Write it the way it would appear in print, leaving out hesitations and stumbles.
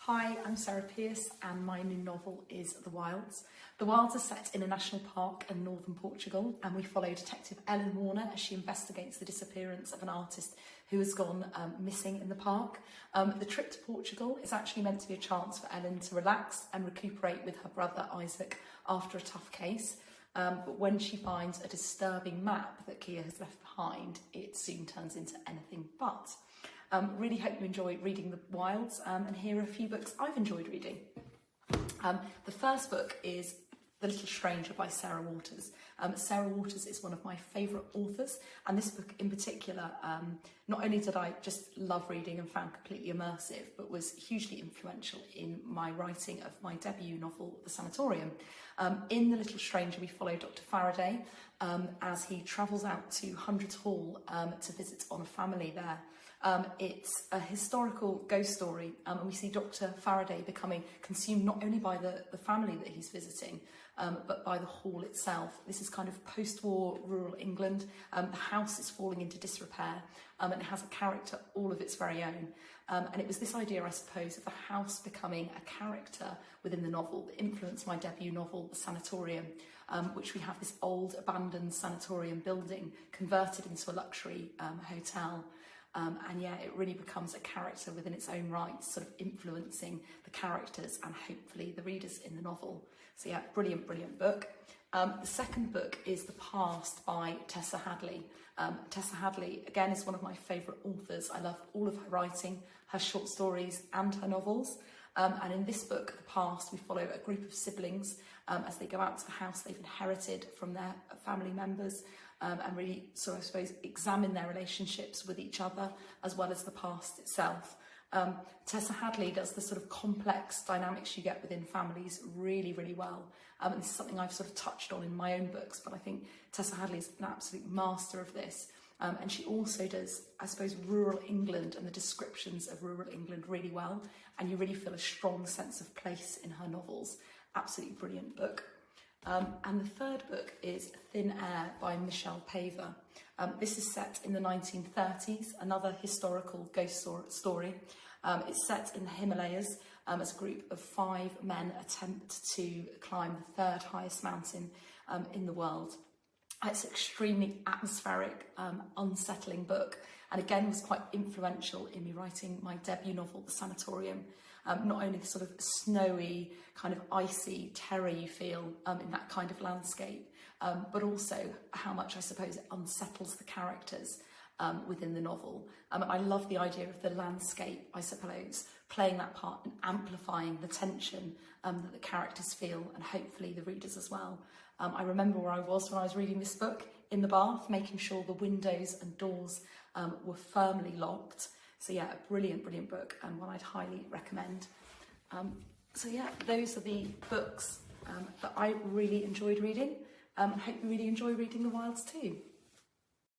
Hi, I'm Sarah Pearse and my new novel is The Wilds. The Wilds are set in a national park in northern Portugal and we follow Detective Elin Warner as she investigates the disappearance of an artist who has gone missing in the park. The trip to Portugal is actually meant to be a chance for Elin to relax and recuperate with her brother Isaac after a tough case. But when she finds a disturbing map that Kia has left behind, it soon turns into anything but. Really hope you enjoy reading The Wilds and here are a few books I've enjoyed reading. The first book is The Little Stranger by Sarah Waters. Sarah Waters is one of my favourite authors, and this book in particular, not only did I just love reading and found completely immersive, but was hugely influential in my writing of my debut novel, The Sanatorium. In The Little Stranger, we follow Dr. Faraday as he travels out to Hundreds Hall to visit on a family there. It's a historical ghost story and we see Dr. Faraday becoming consumed not only by the family that he's visiting, but by the hall itself. This is kind of post-war rural England. The house is falling into disrepair and it has a character all of its very own. And it was this idea, I suppose, of the house becoming a character within the novel that influenced my debut novel, The Sanatorium, which we have this old abandoned sanatorium building converted into a luxury hotel. And yeah, it really becomes a character within its own right, sort of influencing the characters and hopefully the readers in the novel. So yeah, brilliant, brilliant book. The second book is The Past by Tessa Hadley. Tessa Hadley, again, is one of my favourite authors. I love all of her writing, her short stories and her novels. And in this book, The Past, we follow a group of siblings as they go out to the house they've inherited from their family members and really, so I suppose, examine their relationships with each other as well as the past itself. Tessa Hadley does the sort of complex dynamics you get within families really, really well. And this is something I've sort of touched on in my own books, but I think Tessa Hadley is an absolute master of this. And she also does, I suppose, rural England and the descriptions of rural England really well. And you really feel a strong sense of place in her novels. Absolutely brilliant book. And the third book is Thin Air by Michelle Paver. This is set in the 1930s, another historical ghost story. It's set in the Himalayas as a group of 5 men attempt to climb the 3rd highest mountain in the world. It's an extremely atmospheric, unsettling book, and again was quite influential in me writing my debut novel, The Sanatorium. Not only the sort of snowy, kind of icy terror you feel in that kind of landscape, but also how much I suppose it unsettles the characters within the novel. I love the idea of the landscape, I suppose, playing that part and amplifying the tension that the characters feel, and hopefully the readers as well. I remember where I was when I was reading this book, in the bath, making sure the windows and doors were firmly locked. So yeah, a brilliant, brilliant book and one I'd highly recommend. So yeah, those are the books that I really enjoyed reading. I hope you really enjoy reading The Wilds too.